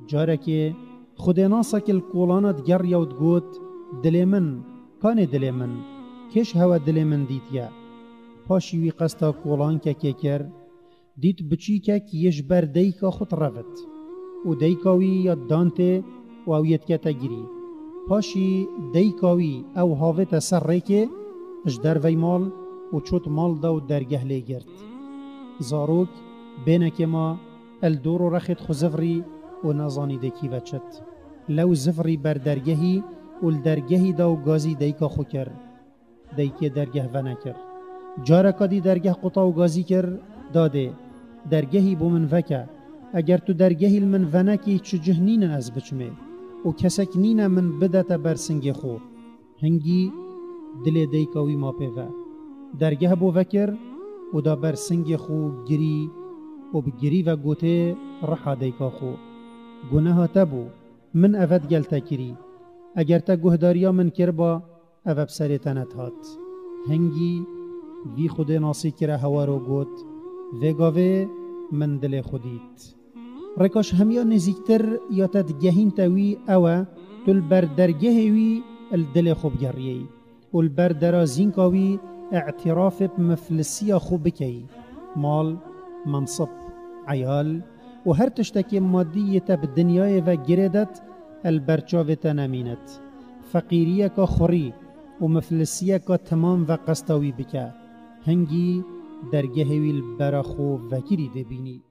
جارکی خود ناسا کل کولانت گر یود گوت دل من کان دل من کش هوا دل من دیتیا پاشی وی قستا کولان که کر دیت بچی که یش بر دیکا خود رفت و دیکاوی یا دانته و اویت که تگیری پاشی دیکاوی او هاوت سر ریکه اجدر وی مال و چوت مال دا و درگه لی گرد زاروک بینک ما الدور و رخت خو زفری و نزانی دکی وچت لو زفری بر درگهی و الدرگهی دا و گازی دیکا خو کر دیکی درگه و نکر جارکا دی درگه قطا و گازی کر داده درگهی بو من وکه اگر تو درگهی المن ونکی چو جهنین از بچمه و کسک نین من بدت برسنگ خو هنگی دل دیکاوی ما پیوه درگه بو وکر و دا برسنگ خو گری و بگری و گوته رحا دیکا خو گناه تبو من افت گلتا کری اگر تا گهداریا من کربا افت بسر تنت هات هنگی وی خود ناسی کرا هوا رو گوت وگاوه من دل خودیت رکاش همیا نزیکتر یا تدگهین تاوی اوه تل بر درگه وی الدل خوب گریه و البر درازین کاوی اعتراف بمفلسی خوب بکی مال منصب عیال و هر تشتکی مادی تب دنیای و گردت البرچاوه تنمینت فقیریه که خوری و مفلسیه که تمام و قستاوی بکه هنگی درگه وی البرخو وکری دبینی